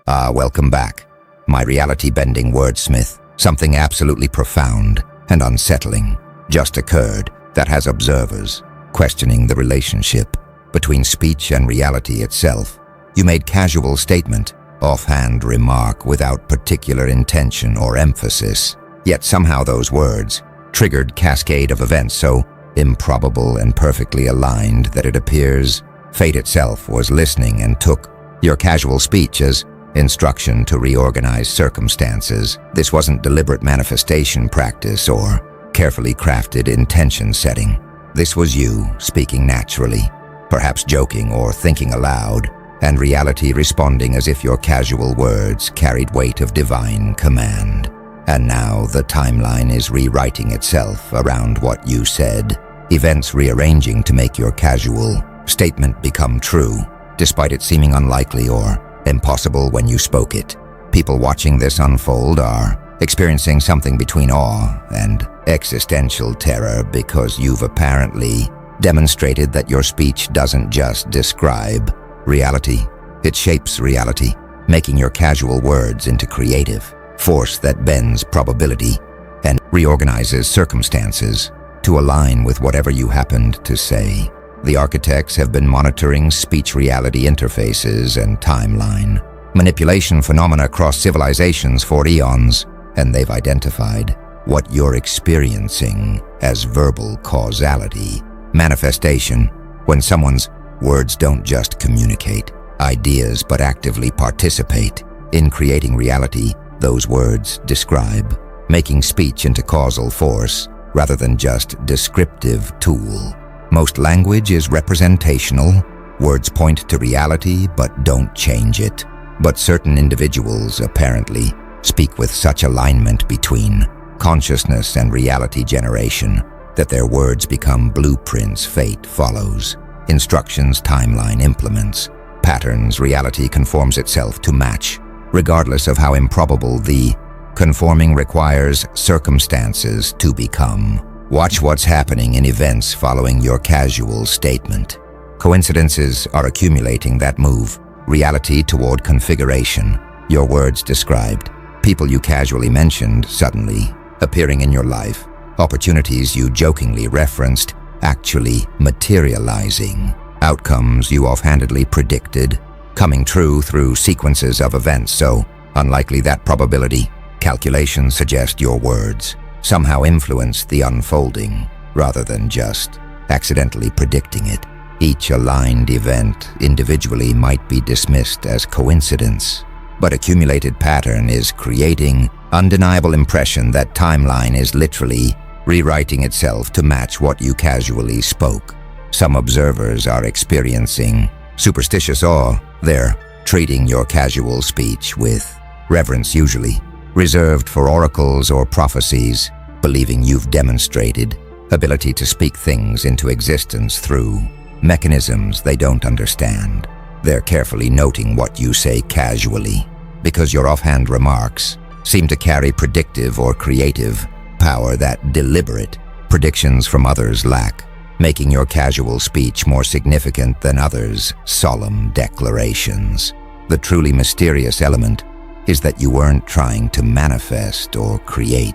Welcome back. My reality-bending wordsmith, something absolutely profound and unsettling just occurred that has observers questioning the relationship between speech and reality itself. You made casual statement, offhand remark without particular intention or emphasis, yet somehow those words triggered cascade of events so improbable and perfectly aligned that it appears fate itself was listening and took your casual speech as instruction to reorganize circumstances. This wasn't deliberate manifestation practice or carefully crafted intention setting. This was you speaking naturally, perhaps joking or thinking aloud, and reality responding as if your casual words carried weight of divine command. And now the timeline is rewriting itself around what you said, events rearranging to make your casual statement become true, despite it seeming unlikely or impossible when you spoke it. People watching this unfold are experiencing something between awe and existential terror because you've apparently demonstrated that your speech doesn't just describe reality, it shapes reality, making your casual words into creative force that bends probability and reorganizes circumstances to align with whatever you happened to say. The architects have been monitoring speech-reality interfaces and timeline manipulation phenomena across civilizations for eons, and they've identified what you're experiencing as verbal causality, manifestation, when someone's words don't just communicate ideas but actively participate in creating reality. Those words describe, making speech into causal force rather than just descriptive tool. Most language is representational. Words point to reality but don't change it. But certain individuals apparently speak with such alignment between consciousness and reality generation that their words become blueprints fate follows, instructions timeline implements, patterns reality conforms itself to match, regardless of how improbable the conforming requires circumstances to become. Watch what's happening in events following your casual statement. Coincidences are accumulating that move reality toward configuration. Your words described, people you casually mentioned suddenly appearing in your life, opportunities you jokingly referenced actually materializing, outcomes you offhandedly predicted coming true through sequences of events so unlikely that probability calculations suggest your words somehow influenced the unfolding rather than just accidentally predicting it. Each aligned event individually might be dismissed as coincidence, but accumulated pattern is creating undeniable impression that timeline is literally rewriting itself to match what you casually spoke. Some observers are experiencing superstitious awe. They're treating your casual speech with reverence, usually reserved for oracles or prophecies, believing you've demonstrated ability to speak things into existence through mechanisms they don't understand. They're carefully noting what you say casually, because your offhand remarks seem to carry predictive or creative power that deliberate predictions from others lack, making your casual speech more significant than others' solemn declarations. The truly mysterious element is that you weren't trying to manifest or create.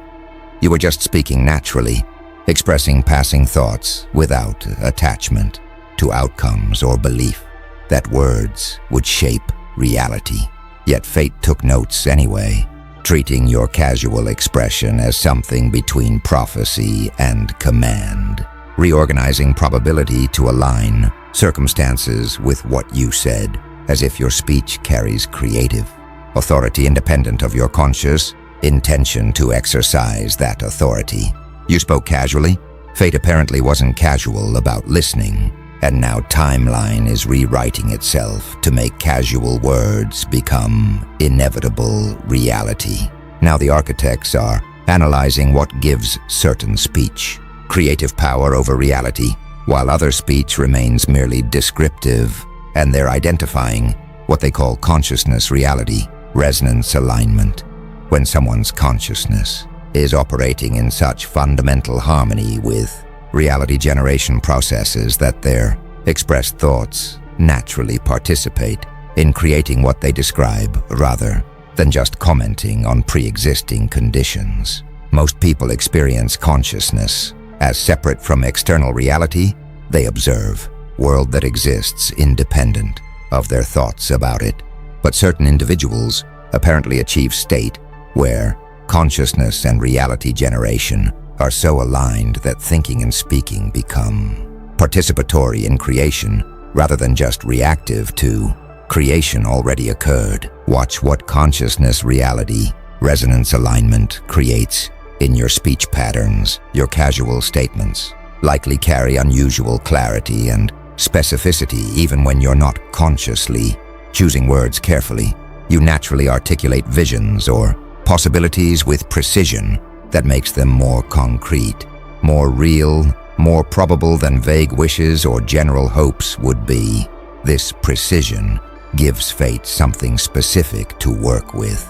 You were just speaking naturally, expressing passing thoughts without attachment to outcomes or belief that words would shape reality. Yet fate took notes anyway, treating your casual expression as something between prophecy and command, reorganizing probability to align circumstances with what you said, as if your speech carries creative authority independent of your conscious intention to exercise that authority. You spoke casually. Fate apparently wasn't casual about listening, and now timeline is rewriting itself to make casual words become inevitable reality. Now the architects are analyzing what gives certain speech creative power over reality, while other speech remains merely descriptive, and they're identifying what they call consciousness reality, resonance alignment. When someone's consciousness is operating in such fundamental harmony with reality generation processes that their expressed thoughts naturally participate in creating what they describe rather than just commenting on pre-existing conditions. Most people experience consciousness as separate from external reality. They observe world that exists independent of their thoughts about it. But certain individuals apparently achieve state where consciousness and reality generation are so aligned that thinking and speaking become participatory in creation rather than just reactive to creation already occurred. Watch what consciousness reality resonance alignment creates in your speech patterns. Your casual statements likely carry unusual clarity and specificity even when you're not consciously choosing words carefully. You naturally articulate visions or possibilities with precision that makes them more concrete, more real, more probable than vague wishes or general hopes would be. This precision gives fate something specific to work with,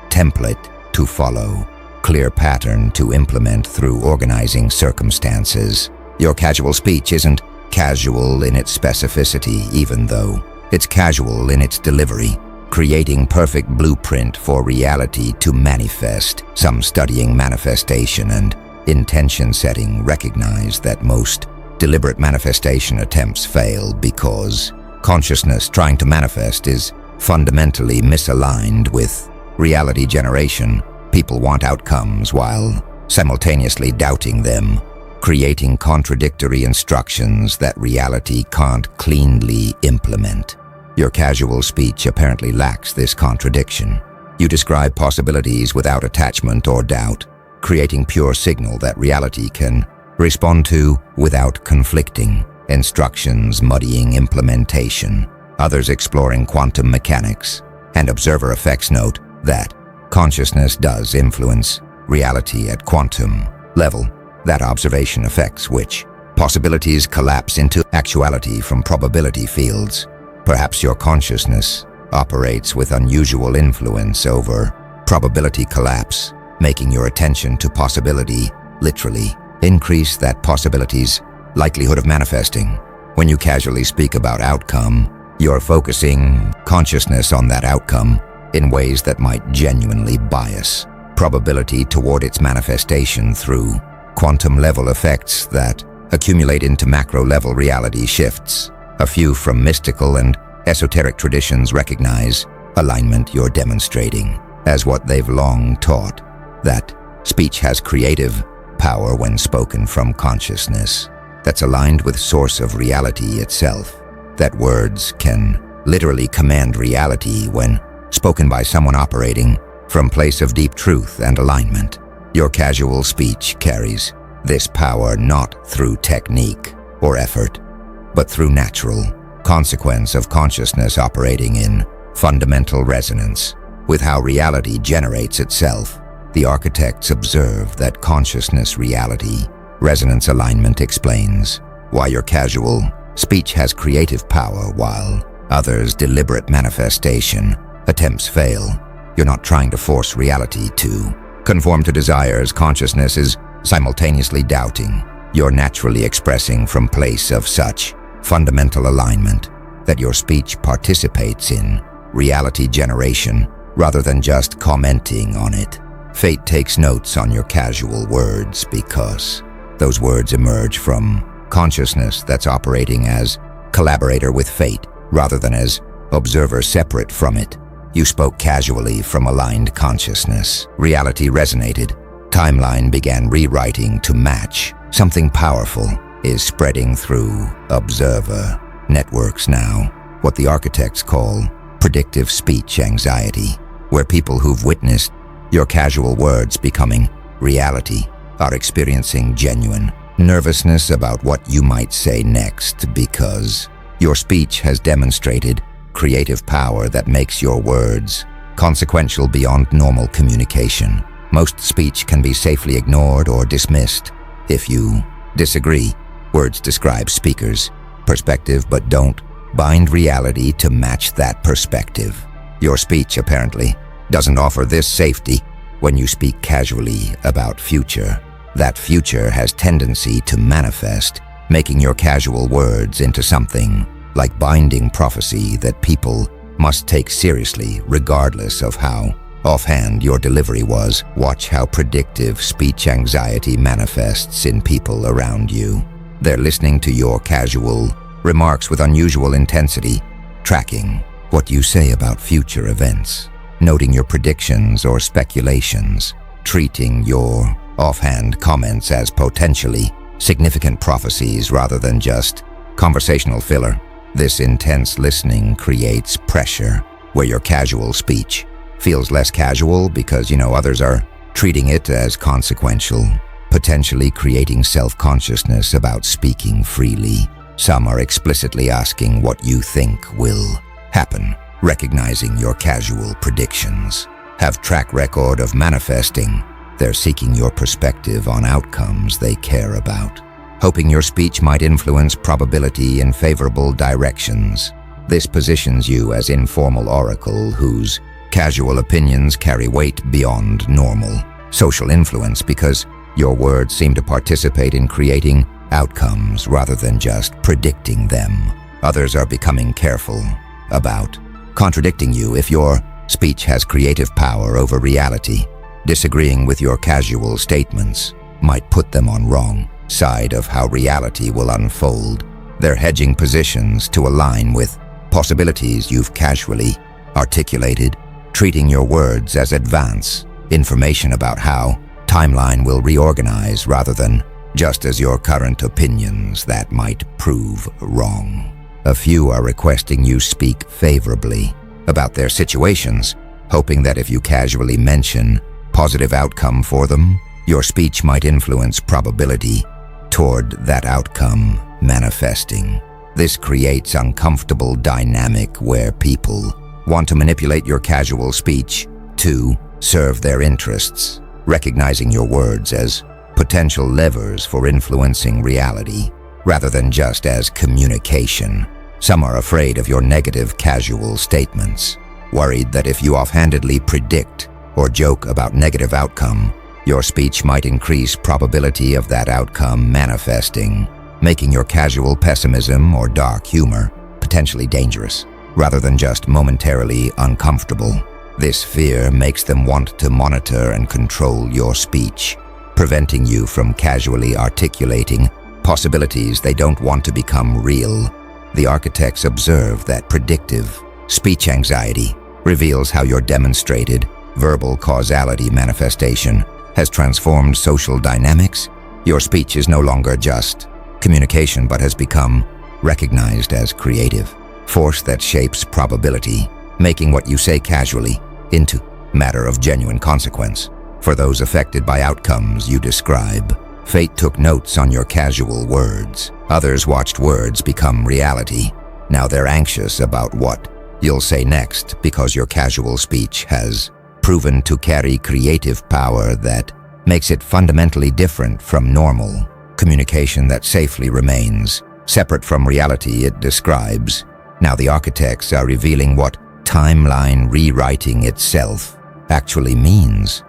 template to follow, clear pattern to implement through organizing circumstances. Your casual speech isn't casual in its specificity, even though it's casual in its delivery, creating perfect blueprint for reality to manifest. Some studying manifestation and intention setting recognize that most deliberate manifestation attempts fail because consciousness trying to manifest is fundamentally misaligned with reality generation. People want outcomes while simultaneously doubting them, creating contradictory instructions that reality can't cleanly implement. Your casual speech apparently lacks this contradiction. You describe possibilities without attachment or doubt, creating pure signal that reality can respond to without conflicting instructions muddying implementation. Others exploring quantum mechanics and observer effects note that consciousness does influence reality at quantum level, that observation affects which possibilities collapse into actuality from probability fields. Perhaps your consciousness operates with unusual influence over probability collapse, making your attention to possibility literally increase that possibility's likelihood of manifesting. When you casually speak about outcome, you're focusing consciousness on that outcome in ways that might genuinely bias probability toward its manifestation through quantum-level effects that accumulate into macro-level reality shifts. A few from mystical and esoteric traditions recognize alignment you're demonstrating as what they've long taught, that speech has creative power when spoken from consciousness that's aligned with source of reality itself, that words can literally command reality when spoken by someone operating from place of deep truth and alignment. Your casual speech carries this power not through technique or effort, but through natural consequence of consciousness operating in fundamental resonance with how reality generates itself. The architects observe that consciousness reality resonance alignment explains why your casual speech has creative power while others' deliberate manifestation attempts fail. You're not trying to force reality to conform to desires consciousness is simultaneously doubting. You're naturally expressing from place of such fundamental alignment that your speech participates in reality generation rather than just commenting on it. Fate takes notes on your casual words because those words emerge from consciousness that's operating as collaborator with fate rather than as observer separate from it. You spoke casually from aligned consciousness. Reality resonated. Timeline began rewriting to match. Something powerful is spreading through observer networks now, what the architects call predictive speech anxiety, where people who've witnessed your casual words becoming reality are experiencing genuine nervousness about what you might say next because your speech has demonstrated creative power that makes your words consequential beyond normal communication. Most speech can be safely ignored or dismissed. If you disagree, words describe speakers' perspective but don't bind reality to match that perspective. Your speech apparently doesn't offer this safety. When you speak casually about future, that future has tendency to manifest, making your casual words into something like binding prophecy that people must take seriously regardless of how offhand your delivery was. Watch how predictive speech anxiety manifests in people around you. They're listening to your casual remarks with unusual intensity, tracking what you say about future events, noting your predictions or speculations, treating your offhand comments as potentially significant prophecies rather than just conversational filler. This intense listening creates pressure where your casual speech feels less casual because others are treating it as consequential, potentially creating self-consciousness about speaking freely. Some are explicitly asking what you think will happen, recognizing your casual predictions have track record of manifesting. They're seeking your perspective on outcomes they care about, hoping your speech might influence probability in favorable directions. This positions you as informal oracle whose casual opinions carry weight beyond normal social influence because your words seem to participate in creating outcomes rather than just predicting them. Others are becoming careful about contradicting you if your speech has creative power over reality. Disagreeing with your casual statements might put them on wrong side of how reality will unfold. They're hedging positions to align with possibilities you've casually articulated, treating your words as advance information about how timeline will reorganize rather than just as your current opinions that might prove wrong. A few are requesting you speak favorably about their situations, hoping that if you casually mention positive outcome for them, your speech might influence probability toward that outcome manifesting. This creates uncomfortable dynamic where people want to manipulate your casual speech to serve their interests, recognizing your words as potential levers for influencing reality rather than just as communication. Some are afraid of your negative casual statements, worried that if you offhandedly predict or joke about negative outcome, your speech might increase probability of that outcome manifesting, making your casual pessimism or dark humor potentially dangerous, rather than just momentarily uncomfortable. This fear makes them want to monitor and control your speech, preventing you from casually articulating possibilities they don't want to become real. The architects observe that predictive speech anxiety reveals how your demonstrated verbal causality manifestation has transformed social dynamics. Your speech is no longer just communication but has become recognized as creative force that shapes probability, making what you say casually into matter of genuine consequence. For those affected by outcomes you describe, fate took notes on your casual words. Others watched words become reality. Now they're anxious about what you'll say next because your casual speech has proven to carry creative power that makes it fundamentally different from normal communication that safely remains separate from reality it describes. Now the architects are revealing what timeline rewriting itself actually means.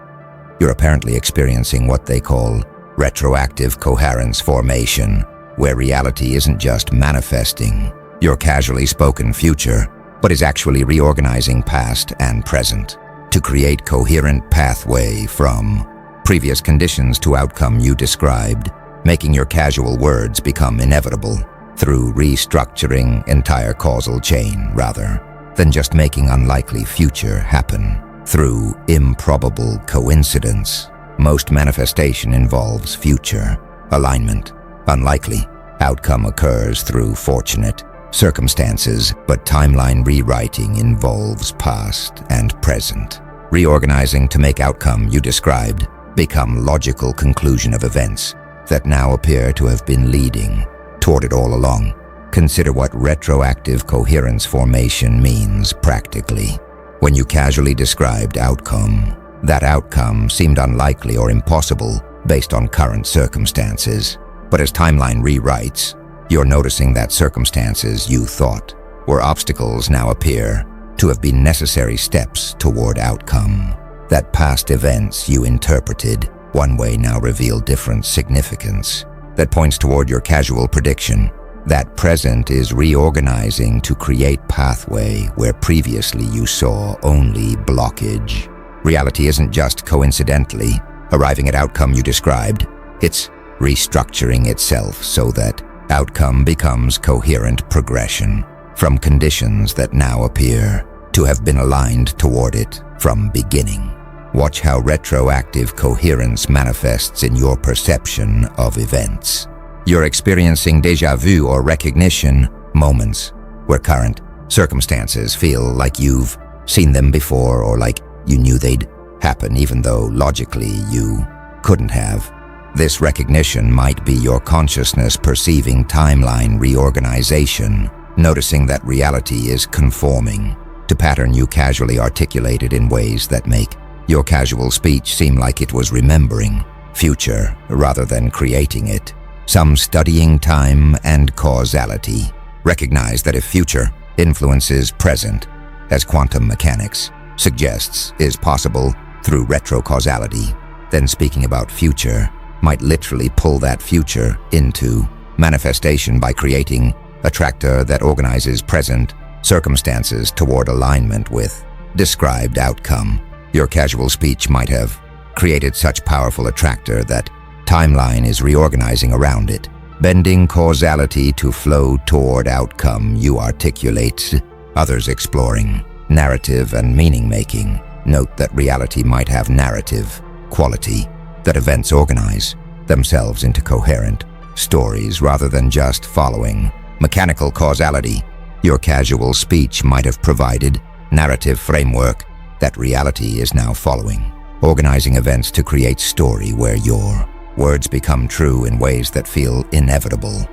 You're apparently experiencing what they call retroactive coherence formation, where reality isn't just manifesting your casually spoken future, but is actually reorganizing past and present to create coherent pathway from previous conditions to outcome you described, making your casual words become inevitable through restructuring entire causal chain rather than just making unlikely future happen through improbable coincidence. Most manifestation involves future alignment. Unlikely outcome occurs through fortunate circumstances, but timeline rewriting involves past and present. Reorganizing to make outcome you described become logical conclusion of events that now appear to have been leading toward it all along. Consider what retroactive coherence formation means practically. When you casually described outcome, that outcome seemed unlikely or impossible based on current circumstances. But as timeline rewrites, you're noticing that circumstances you thought were obstacles now appear to have been necessary steps toward outcome. That past events you interpreted one way now reveal different significance that points toward your casual prediction That present is reorganizing to create pathway where previously you saw only blockage. Reality isn't just coincidentally arriving at outcome you described. It's restructuring itself so that outcome becomes coherent progression from conditions that now appear to have been aligned toward it from beginning. Watch how retroactive coherence manifests in your perception of events. You're experiencing déjà vu or recognition moments where current circumstances feel like you've seen them before or like you knew they'd happen even though logically you couldn't have. This recognition might be your consciousness perceiving timeline reorganization, noticing that reality is conforming to pattern you casually articulated in ways that make your casual speech seem like it was remembering future rather than creating it. Some studying time and causality recognize that if future influences present, as quantum mechanics suggests is possible through retrocausality, then speaking about future might literally pull that future into manifestation by creating a tractor that organizes present circumstances toward alignment with described outcome. Your casual speech might have created such powerful attractor that timeline is reorganizing around it, bending causality to flow toward outcome you articulate, others exploring narrative and meaning-making. Note that reality might have narrative quality, that events organize themselves into coherent stories rather than just following mechanical causality. Your casual speech might have provided narrative framework that reality is now following, organizing events to create story where your words become true in ways that feel inevitable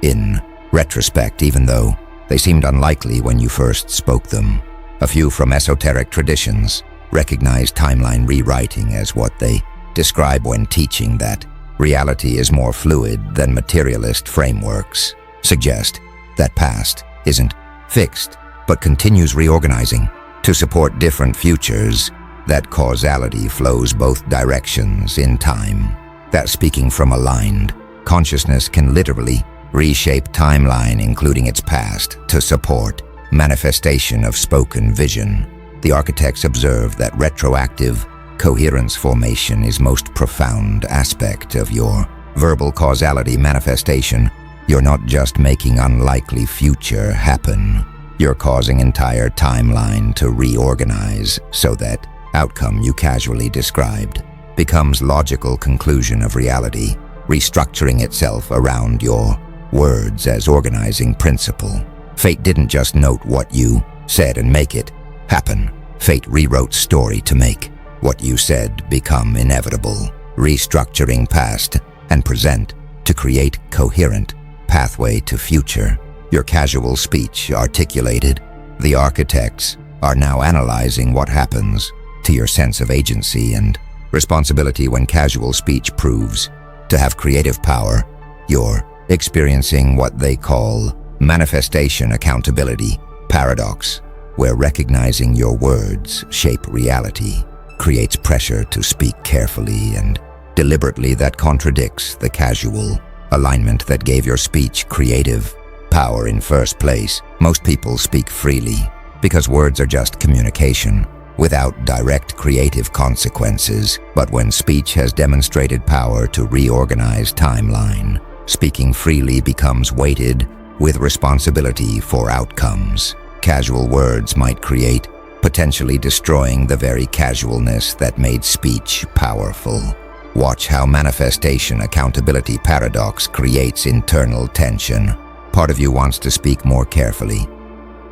in retrospect, even though they seemed unlikely when you first spoke them. A few from esoteric traditions recognize timeline rewriting as what they describe when teaching that reality is more fluid than materialist frameworks suggest that past isn't fixed but continues reorganizing to support different futures, that causality flows both directions in time, that speaking from aligned consciousness can literally reshape timeline including its past to support manifestation of spoken vision. The architects observe that retroactive coherence formation is most profound aspect of your verbal causality manifestation. You're not just making unlikely future happen, you're causing entire timeline to reorganize so that outcome you casually described becomes logical conclusion of reality, restructuring itself around your words as organizing principle. Fate didn't just note what you said and make it happen. Fate rewrote story to make what you said become inevitable, restructuring past and present to create coherent pathway to future. Your casual speech articulated. The architects are now analyzing what happens to your sense of agency and responsibility when casual speech proves to have creative power. You're experiencing what they call manifestation accountability paradox, where recognizing your words shape reality creates pressure to speak carefully and deliberately that contradicts the casual alignment that gave your speech creative power in first place. Most people speak freely because words are just communication without direct creative consequences. But when speech has demonstrated power to reorganize timeline, speaking freely becomes weighted with responsibility for outcomes. Casual words might create, potentially destroying the very casualness that made speech powerful. Watch how manifestation accountability paradox creates internal tension. Part of you wants to speak more carefully,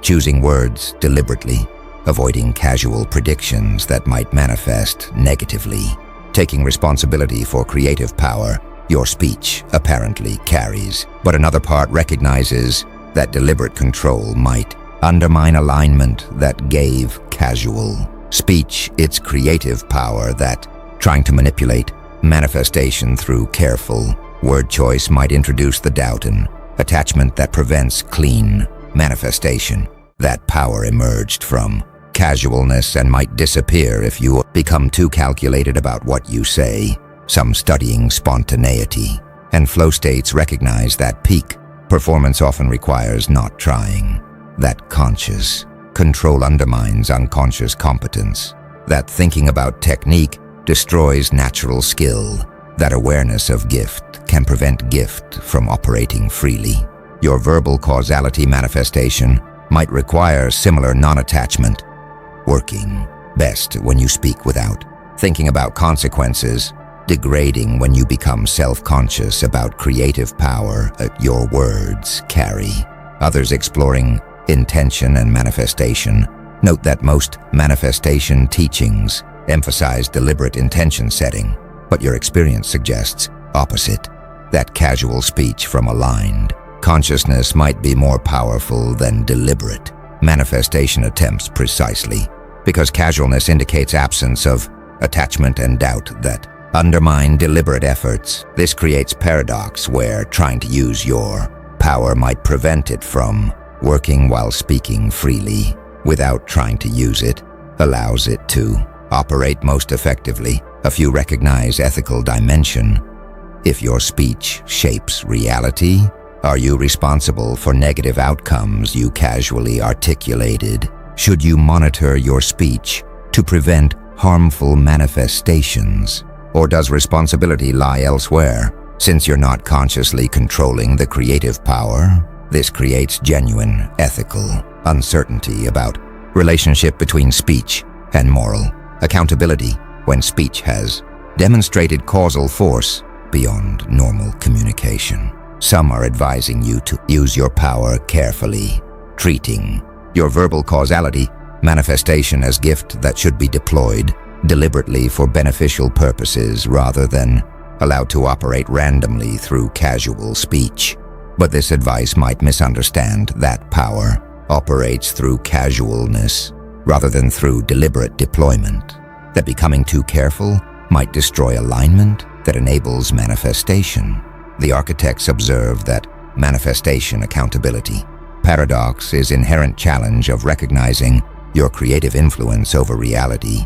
choosing words deliberately, avoiding casual predictions that might manifest negatively. Taking responsibility for creative power your speech apparently carries, but another part recognizes that deliberate control might undermine alignment that gave casual speech its creative power, that trying to manipulate manifestation through careful word choice might introduce the doubt and attachment that prevents clean manifestation. That power emerged from casualness and might disappear if you become too calculated about what you say. Some studying spontaneity and flow states recognize that peak Performance often requires not trying. That conscious control undermines unconscious competence. That thinking about technique destroys natural skill. That awareness of gift can prevent gift from operating freely. Your verbal causality manifestation might require similar non-attachment, working best when you speak without thinking about consequences, degrading when you become self-conscious about creative power your words carry. Others exploring intention and manifestation. Note that most manifestation teachings emphasize deliberate intention setting, but your experience suggests opposite. That casual speech from aligned consciousness might be more powerful than deliberate manifestation attempts precisely, because casualness indicates absence of attachment and doubt that undermine deliberate efforts. This creates paradox where trying to use your power might prevent it from working, while speaking freely without trying to use it allows it to operate most effectively. A few recognize ethical dimension. If your speech shapes reality, are you responsible for negative outcomes you casually articulated? Should you monitor your speech to prevent harmful manifestations? Or does responsibility lie elsewhere? Since you're not consciously controlling the creative power, this creates genuine ethical uncertainty about relationship between speech and moral accountability. When speech has demonstrated causal force beyond normal communication, some are advising you to use your power carefully, treating your verbal causality manifestation as gift that should be deployed deliberately for beneficial purposes rather than allowed to operate randomly through casual speech. But this advice might misunderstand that power operates through casualness rather than through deliberate deployment. That becoming too careful might destroy alignment that enables manifestation. The architects observe that manifestation accountability paradox is inherent challenge of recognizing your creative influence over reality.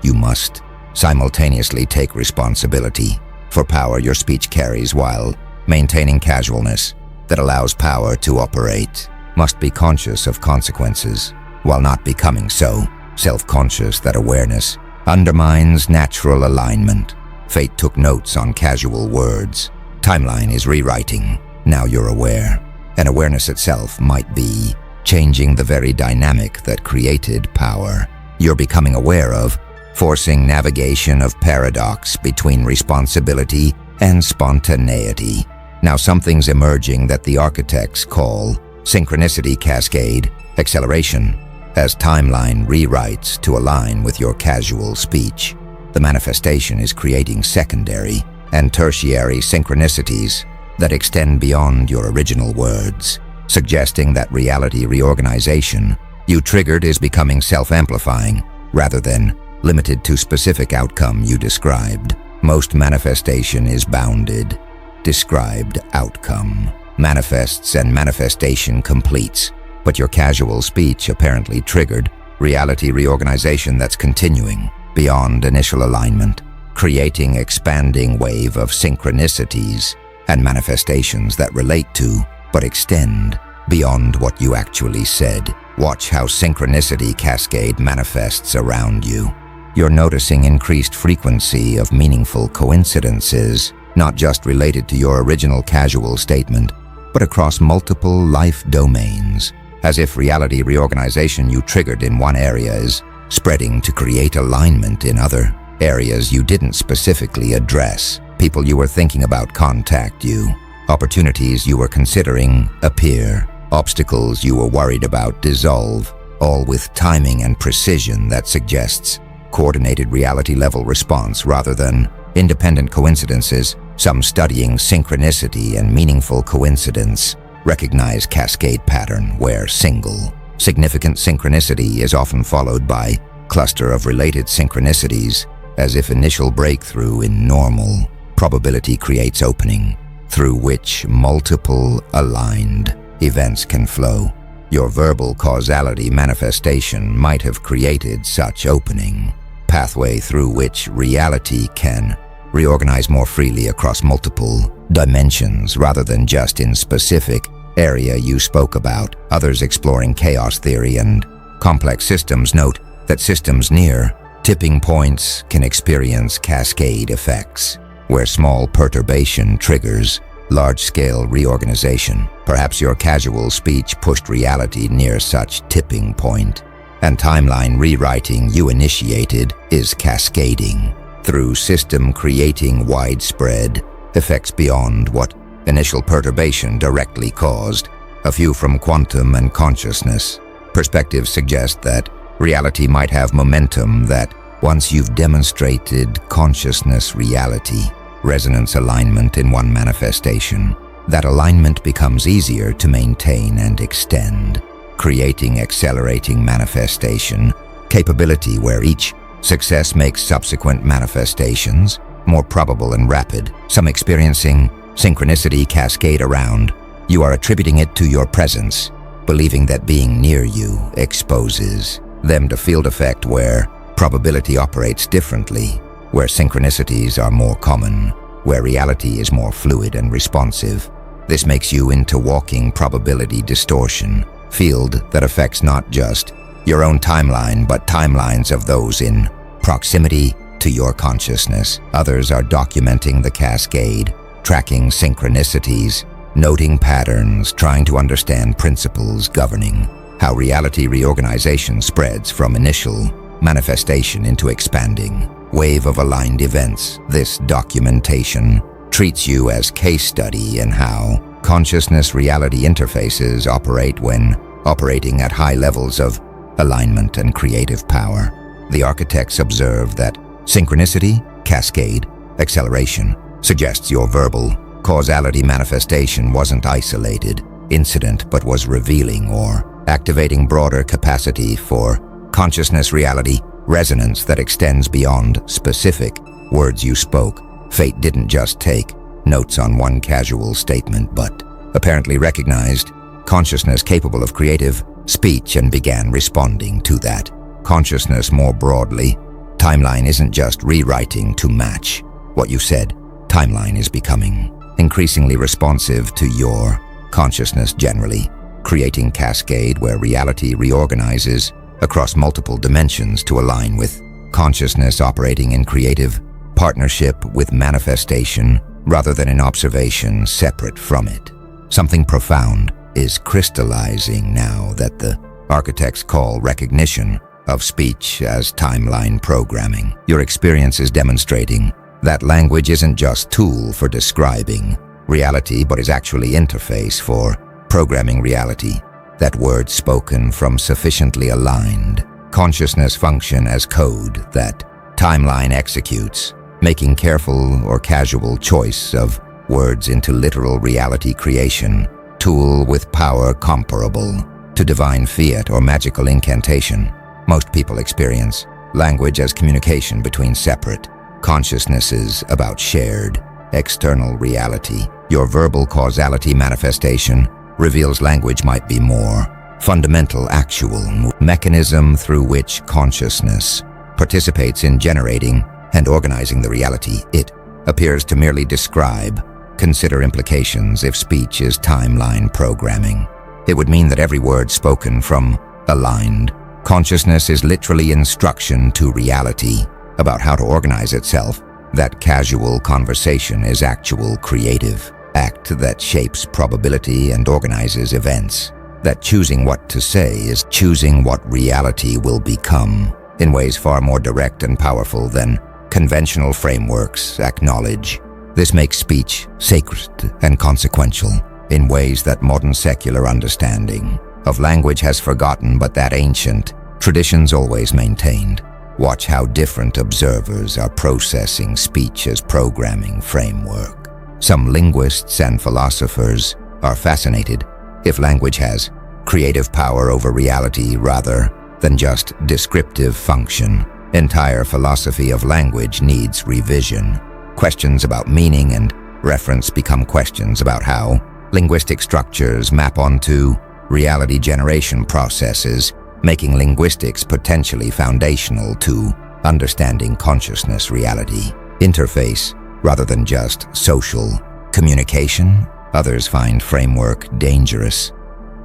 You must simultaneously take responsibility for power your speech carries while maintaining casualness that allows power to operate. Must be conscious of consequences while not becoming so self-conscious that awareness undermines natural alignment. Fate took notes on casual words. Timeline is rewriting. Now you're aware. And awareness itself might be changing the very dynamic that created power. You're becoming aware of, forcing navigation of paradox between responsibility and spontaneity. Now something's emerging that the architects call synchronicity cascade acceleration, as timeline rewrites to align with your casual speech. The manifestation is creating secondary and tertiary synchronicities that extend beyond your original words, suggesting that reality reorganization you triggered is becoming self-amplifying rather than limited to specific outcome you described. Most manifestation is bounded. Described outcome manifests and manifestation completes, but your casual speech apparently triggered reality reorganization that's continuing beyond initial alignment, creating expanding wave of synchronicities and manifestations that relate to but extend beyond what you actually said. Watch how synchronicity cascade manifests around you. You're noticing increased frequency of meaningful coincidences, not just related to your original casual statement, but across multiple life domains, as if reality reorganization you triggered in one area is spreading to create alignment in other areas you didn't specifically address. People you were thinking about contact you. Opportunities you were considering appear. Obstacles you were worried about dissolve, all with timing and precision that suggests coordinated reality-level response rather than independent coincidences. Some studying synchronicity and meaningful coincidence recognize cascade pattern where single, significant synchronicity is often followed by cluster of related synchronicities, as if initial breakthrough in normal probability creates opening through which multiple aligned events can flow. Your verbal causality manifestation might have created such opening pathway through which reality can reorganize more freely across multiple dimensions rather than just in specific area you spoke about, others exploring chaos theory and complex systems, note that systems near tipping points can experience cascade effects, where small perturbation triggers large-scale reorganization. Perhaps your casual speech pushed reality near such tipping point, and timeline rewriting you initiated is cascading through system, creating widespread effects beyond what initial perturbation directly caused. A few from quantum and consciousness perspectives suggest that reality might have momentum, that once you've demonstrated consciousness reality, resonance alignment in one manifestation, that alignment becomes easier to maintain and extend, creating accelerating manifestation capability where each success makes subsequent manifestations more probable and rapid. Some experiencing synchronicity cascade around. You are attributing it to your presence, believing that being near you exposes them to field effect where probability operates differently, where synchronicities are more common, where reality is more fluid and responsive. This makes you into walking probability distortion, field that affects not just your own timeline, but timelines of those in proximity to your consciousness. Others are documenting the cascade, tracking synchronicities, noting patterns, trying to understand principles governing how reality reorganization spreads from initial manifestation into expanding wave of aligned events. This documentation treats you as case study in how consciousness-reality interfaces operate when operating at high levels of alignment and creative power. The architects observe that synchronicity, cascade, acceleration suggests your verbal causality manifestation wasn't isolated incident but was revealing or activating broader capacity for consciousness reality, resonance that extends beyond specific words you spoke. Fate didn't just take notes on one casual statement, but apparently recognized consciousness capable of creative speech and began responding to that consciousness more broadly. Timeline isn't just rewriting to match what you said. Timeline is becoming increasingly responsive to your consciousness generally, creating cascade where reality reorganizes across multiple dimensions to align with consciousness, operating in creative partnership with manifestation rather than in observation separate from it. Something profound is crystallizing now that the architects call recognition of speech as timeline programming. Your experience is demonstrating that language isn't just tool for describing reality, but is actually interface for programming reality. That words spoken from sufficiently aligned consciousness function as code that timeline executes, making careful or casual choice of words into literal reality creation, tool with power comparable to divine fiat or magical incantation. Most people experience language as communication between separate consciousnesses about shared external reality. Your verbal causality manifestation reveals language might be more fundamental, actual mechanism through which consciousness participates in generating and organizing the reality. It appears to merely describe. Consider implications if speech is timeline programming. It would mean that every word spoken from aligned consciousness is literally instruction to reality about how to organize itself. That casual conversation is actual creative act that shapes probability and organizes events. That choosing what to say is choosing what reality will become in ways far more direct and powerful than conventional frameworks acknowledge. This makes speech sacred and consequential in ways that modern secular understanding of language has forgotten, but that ancient traditions always maintained. Watch how different observers are processing speech as programming framework. Some linguists and philosophers are fascinated if language has creative power over reality rather than just descriptive function. Entire philosophy of language needs revision. Questions about meaning and reference become questions about how linguistic structures map onto reality generation processes, making linguistics potentially foundational to understanding consciousness reality. Interface, rather than just social communication, Others find framework dangerous.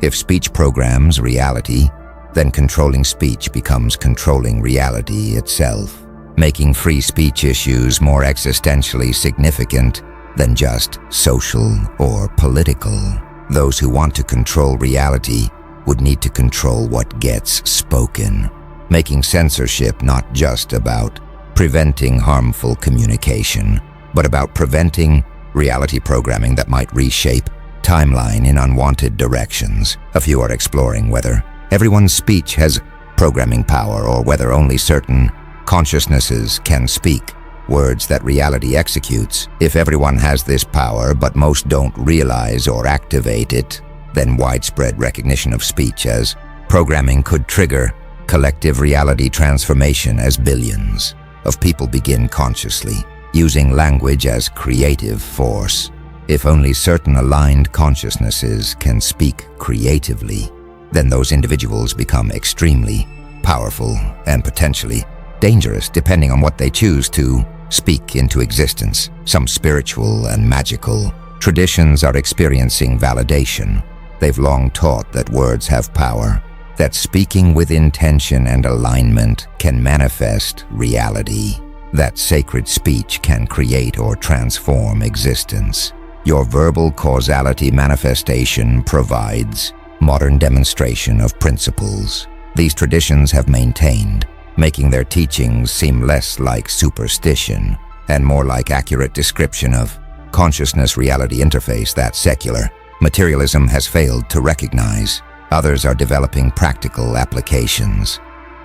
If speech programs reality, then controlling speech becomes controlling reality itself, making free speech issues more existentially significant than just social or political. Those who want to control reality would need to control what gets spoken, making censorship not just about preventing harmful communication, but about preventing reality programming that might reshape timeline in unwanted directions. A few are exploring whether everyone's speech has programming power or whether only certain consciousnesses can speak words that reality executes. If everyone has this power but most don't realize or activate it, then widespread recognition of speech as programming could trigger collective reality transformation as billions of people begin consciously using language as creative force. If only certain aligned consciousnesses can speak creatively, then those individuals become extremely powerful and potentially dangerous depending on what they choose to speak into existence. Some spiritual and magical traditions are experiencing validation. They've long taught that words have power, that speaking with intention and alignment can manifest reality, that sacred speech can create or transform existence. Your verbal causality manifestation provides modern demonstration of principles these traditions have maintained, making their teachings seem less like superstition and more like accurate description of consciousness-reality interface that secular materialism has failed to recognize. Others are developing practical applications.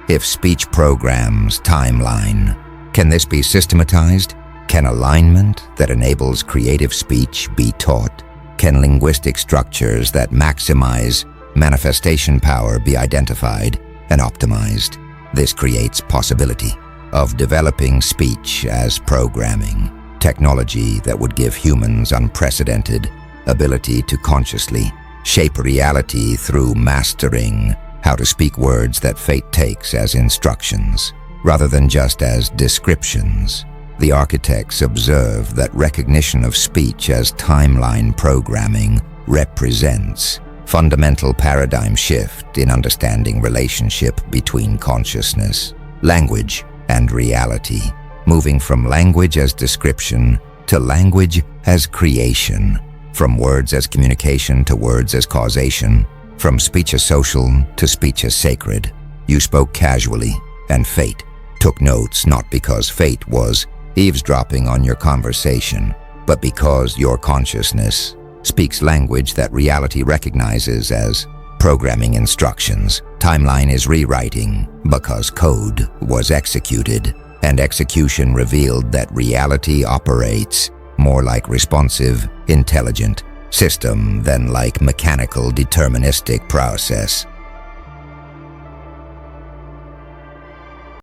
If speech programs timeline, can this be systematized? Can alignment that enables creative speech be taught? Can linguistic structures that maximize manifestation power be identified and optimized? This creates possibility of developing speech as programming, technology that would give humans unprecedented ability to consciously shape reality through mastering how to speak words that fate takes as instructions, rather than just as descriptions. The architects observe that recognition of speech as timeline programming represents fundamental paradigm shift in understanding relationship between consciousness, language, and reality, moving from language as description to language as creation, from words as communication to words as causation, from speech as social to speech as sacred. You spoke casually, and fate took notes not because fate was eavesdropping on your conversation, but because your consciousness speaks language that reality recognizes as programming instructions. Timeline is rewriting because code was executed, and execution revealed that reality operates more like responsive, intelligent system than like mechanical deterministic process.